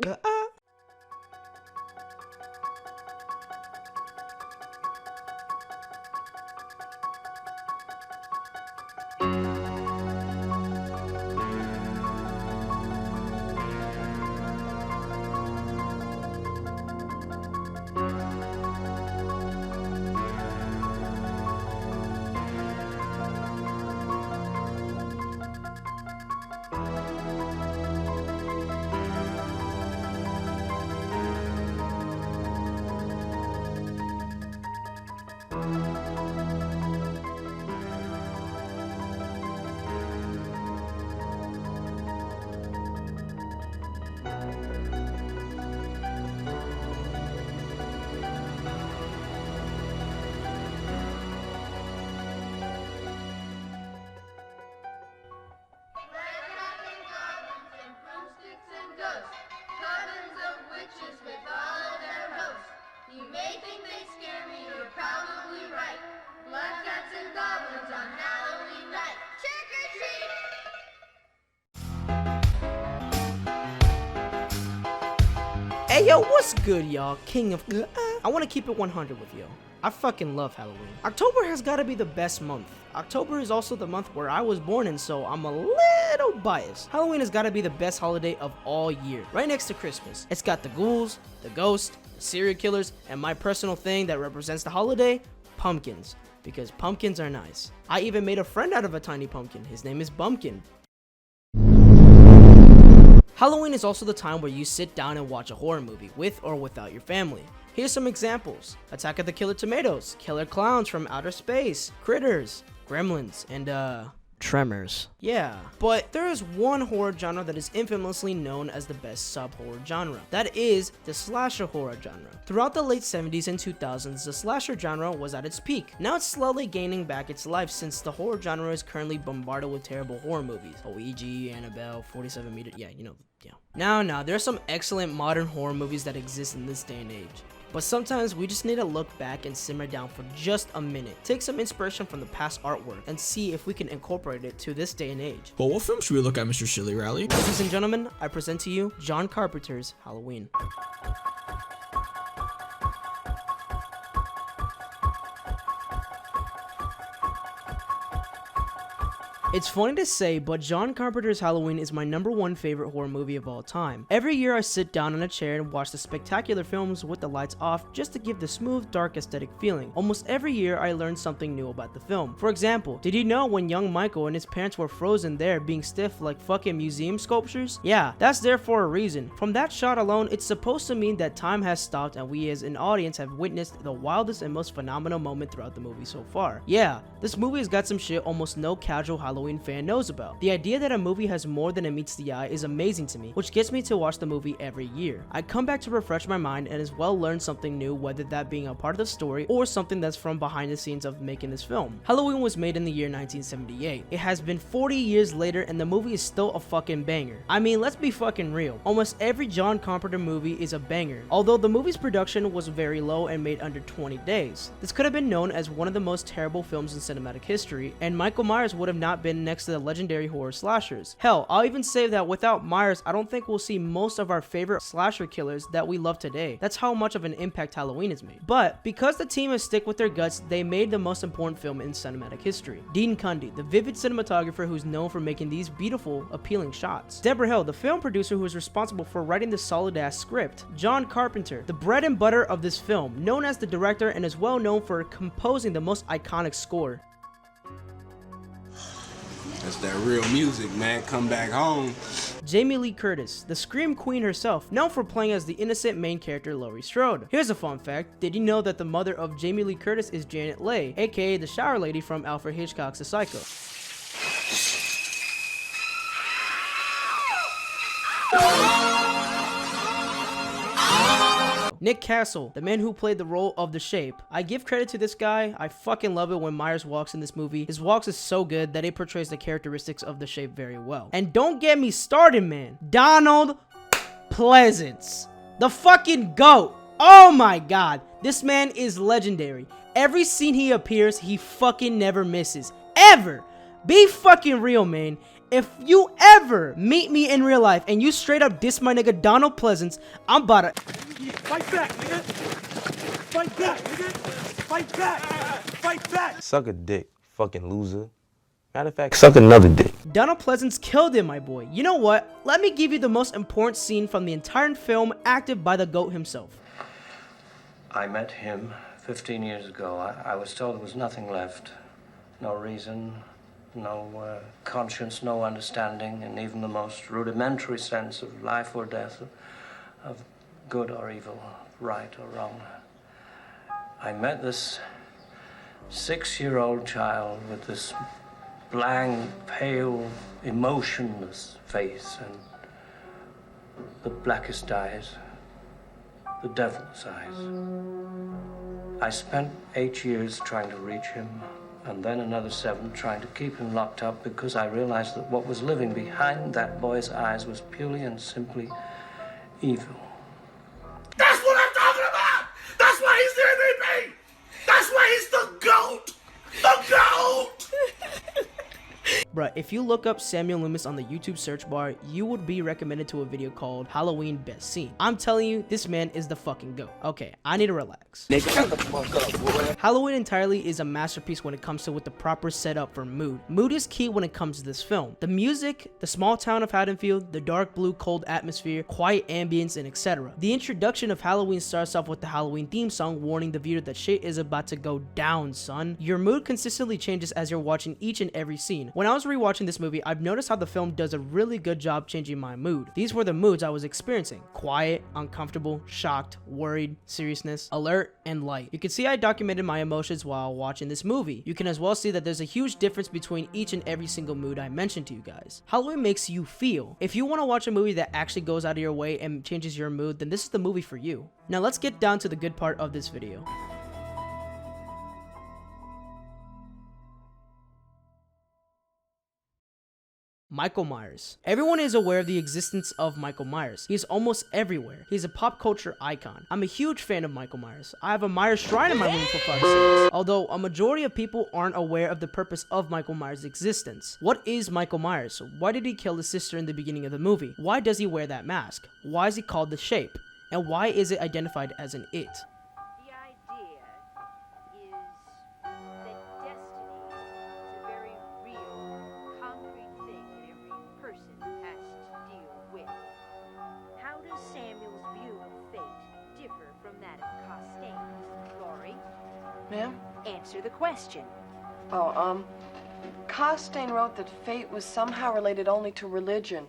GUUH. You may think they scare me, you're probably right. Blood cats and goblins on Halloween night. Trick or treat! Hey yo, what's good, y'all? King of GUUH. I want to keep it 100 with you. I fucking love Halloween. October has got to be the best month. October is also the month where I was born in, so I'm a little biased. Halloween has got to be the best holiday of all year, right next to Christmas. It's got the ghouls, the ghosts, the serial killers, and my personal thing that represents the holiday, pumpkins, because pumpkins are nice. I even made a friend out of a tiny pumpkin. His name is Bumpkin. Halloween is also the time where you sit down and watch a horror movie with or without your family. Here's some examples: Attack of the Killer Tomatoes, Killer Clowns from Outer Space, Critters, Gremlins, and Tremors. Yeah, but there is one horror genre that is infamously known as the best sub-horror genre. That is the slasher horror genre. Throughout the late 70s and 2000s, the slasher genre was at its peak. Now it's slowly gaining back its life since the horror genre is currently bombarded with terrible horror movies. Ouija, Annabelle, 47 Meter, yeah. Now, there are some excellent modern horror movies that exist in this day and age. But sometimes we just need to look back and simmer down for just a minute, take some inspiration from the past artwork, and see if we can incorporate it to this day and age. But what film should we look at, Mr. Sillyrally? Ladies and gentlemen, I present to you John Carpenter's Halloween. It's funny to say, but John Carpenter's Halloween is my #1 favorite horror movie of all time. Every year I sit down in a chair and watch the spectacular films with the lights off just to give the smooth, dark aesthetic feeling. Almost every year I learn something new about the film. For example, did you know when young Michael and his parents were frozen there being stiff like fucking museum sculptures? Yeah, that's there for a reason. From that shot alone, it's supposed to mean that time has stopped and we as an audience have witnessed the wildest and most phenomenal moment throughout the movie so far. Yeah, this movie has got some shit almost no casual Halloween fan knows about. The idea that a movie has more than it meets the eye is amazing to me, which gets me to watch the movie every year. I come back to refresh my mind and as well learn something new, whether that being a part of the story or something that's from behind the scenes of making this film. Halloween was made in the year 1978. It has been 40 years later and the movie is still a fucking banger. I mean, let's be fucking real. Almost every John Carpenter movie is a banger, although the movie's production was very low and made under 20 days. This could have been known as one of the most terrible films in cinematic history, and Michael Myers would have not been next to the legendary horror slashers. Hell, I'll even say that without Myers, I don't think we'll see most of our favorite slasher killers that we love today. That's how much of an impact Halloween has made. But because the team has stick with their guts, they made the most important film in cinematic history. Dean Cundey, the vivid cinematographer who's known for making these beautiful, appealing shots. Deborah Hill, the film producer who is responsible for writing the solid-ass script. John Carpenter, the bread and butter of this film, known as the director and is well known for composing the most iconic score. That's that real music, man. Come back home. Jamie Lee Curtis, the Scream Queen herself, known for playing as the innocent main character Laurie Strode. Here's a fun fact: did you know that the mother of Jamie Lee Curtis is Janet Leigh, aka the shower lady from Alfred Hitchcock's The Psycho? Nick Castle, the man who played the role of The Shape. I give credit to this guy. I fucking love it when Myers walks in this movie. His walks is so good that it portrays the characteristics of The Shape very well. And don't get me started, man. Donald Pleasance, the fucking GOAT. Oh my god, this man is legendary. Every scene he appears, he fucking never misses. Ever. Be fucking real, man. If you ever meet me in real life and you straight up diss my nigga Donald Pleasance, I'm about to Fight back, nigga! Fight back, nigga! Fight back! Fight back! Suck a dick, fucking loser. Matter of fact, suck another dick. Donald Pleasance killed it, my boy. You know what? Let me give you the most important scene from the entire film, acted by the GOAT himself. I met him 15 years ago. I was told there was nothing left. No reason, no conscience, no understanding, and even the most rudimentary sense of life or death, of good or evil, right or wrong. I met this 6-year-old child with this blank, pale, emotionless face and the blackest eyes, the devil's eyes. I spent 8 years trying to reach him, and then another 7 trying to keep him locked up, because I realized that what was living behind that boy's eyes was purely and simply evil. That's what I'm talking about! That's why he's the MVP! That's why he's the GOAT! The GOAT! Bruh, if you look up Samuel Loomis on the YouTube search bar, you would be recommended to a video called Halloween Best Scene. I'm telling you, this man is the fucking GOAT. Okay, I need to relax. Halloween entirely is a masterpiece when it comes to with the proper setup for mood. Mood is key when it comes to this film. The music, the small town of Haddonfield, the dark blue cold atmosphere, quiet ambience, and etc. The introduction of Halloween starts off with the Halloween theme song warning the viewer that shit is about to go down, son. Your mood consistently changes as you're watching each and every scene. When I was rewatching this movie, I've noticed how the film does a really good job changing my mood. These were the moods I was experiencing: quiet, uncomfortable, shocked, worried, seriousness, alert, and light. You can see I documented my emotions while watching this movie. You can as well see that there's a huge difference between each and every single mood I mentioned to you guys. Halloween makes you feel. If you want to watch a movie that actually goes out of your way and changes your mood, then this is the movie for you. Now let's get down to the good part of this video. Michael Myers. Everyone is aware of the existence of Michael Myers. He is almost everywhere. He's a pop culture icon. I'm a huge fan of Michael Myers. I have a Myers shrine in my room for fuck's sake. Although a majority of people aren't aware of the purpose of Michael Myers' existence. What is Michael Myers? Why did he kill his sister in the beginning of the movie? Why does he wear that mask? Why is he called the Shape? And why is it identified as an it? The idea is that destiny is a very real, concrete thing that every person has to deal with. How does Samuel's view of fate differ from that of Costain's? Laurie? Ma'am? Answer the question. Costain wrote that fate was somehow related only to religion,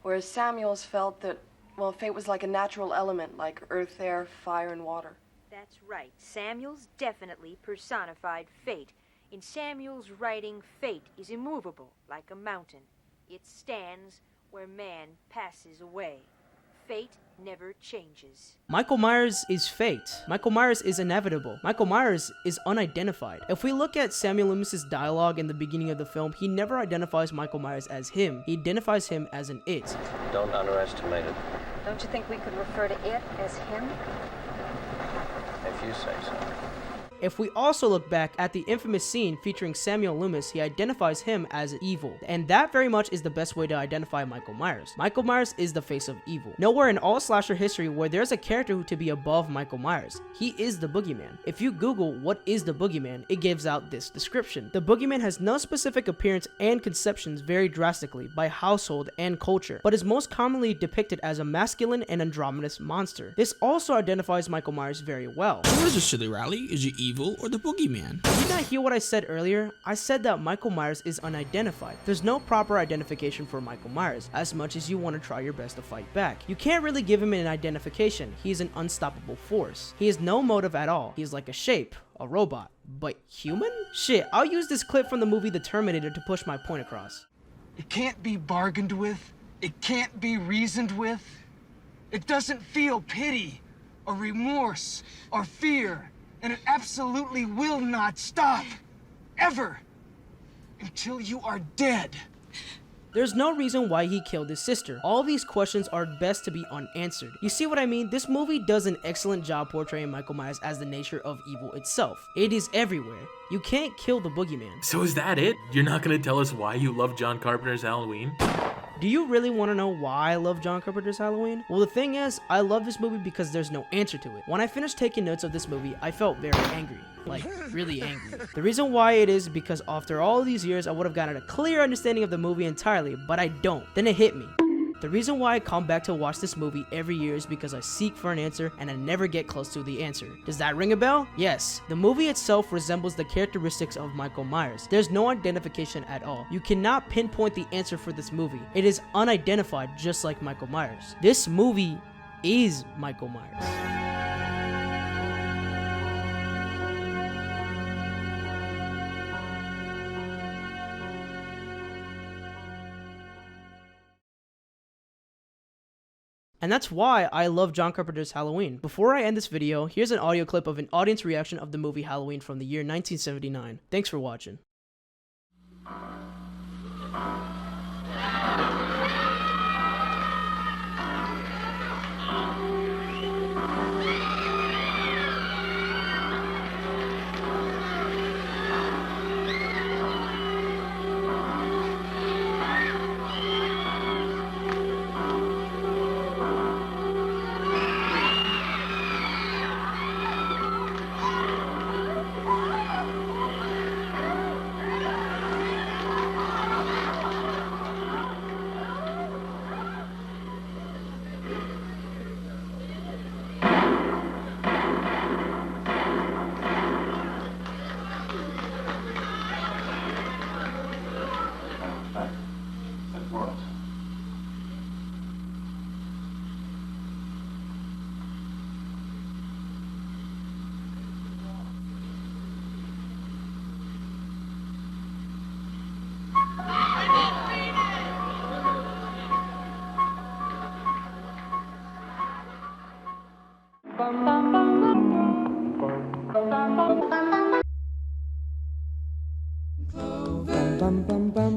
whereas Samuels felt that, well, fate was like a natural element, like earth, air, fire, and water. That's right. Samuel's definitely personified fate. In Samuel's writing, fate is immovable, like a mountain. It stands where man passes away. Fate never changes. Michael Myers is fate. Michael Myers is inevitable. Michael Myers is unidentified. If we look at Samuel Loomis' dialogue in the beginning of the film, he never identifies Michael Myers as him. He identifies him as an it. Don't underestimate it, Don't you think we could refer to it as him? if you say so. If we also look back at the infamous scene featuring Samuel Loomis, he identifies him as evil. And that very much is the best way to identify Michael Myers. Michael Myers is the face of evil. Nowhere in all slasher history where there's a character to be above Michael Myers. He is the boogeyman. If you Google what is the boogeyman, it gives out this description. The boogeyman has no specific appearance and conceptions vary drastically by household and culture, but is most commonly depicted as a masculine and androgynous monster. This also identifies Michael Myers very well. So what is this, Sillyrally? Is you evil or the boogeyman? Did you not hear what I said earlier? I said that Michael Myers is unidentified. There's no proper identification for Michael Myers, as much as you want to try your best to fight back. You can't really give him an identification. He is an unstoppable force. He has no motive at all. He is like a shape, a robot, but human? Shit, I'll use this clip from the movie The Terminator to push my point across. It can't be bargained with. It can't be reasoned with. It doesn't feel pity or remorse or fear. And it absolutely will not stop, ever, until you are dead. There's no reason why he killed his sister. All these questions are best to be unanswered. You see what I mean? This movie does an excellent job portraying Michael Myers as the nature of evil itself. It is everywhere. You can't kill the boogeyman. So is that it? You're not gonna tell us why you love John Carpenter's Halloween? Do you really want to know why I love John Carpenter's Halloween? Well, the thing is, I love this movie because there's no answer to it. When I finished taking notes of this movie, I felt very angry. Like, really angry. The reason why it is because after all these years, I would have gotten a clear understanding of the movie entirely, but I don't. Then it hit me. The reason why I come back to watch this movie every year is because I seek for an answer and I never get close to the answer. Does that ring a bell? Yes. The movie itself resembles the characteristics of Michael Myers. There's no identification at all. You cannot pinpoint the answer for this movie. It is unidentified, just like Michael Myers. This movie is Michael Myers. And that's why I love John Carpenter's Halloween. Before I end this video, here's an audio clip of an audience reaction of the movie Halloween from the year 1979. Thanks for watching.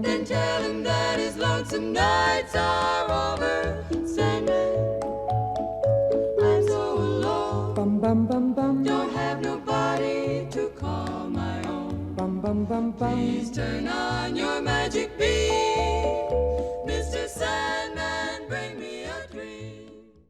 Then tell him that his lonesome nights are over. Sandman, I'm so alone. Don't have nobody to call my own. Please turn on your magic beam, Mr. Sandman.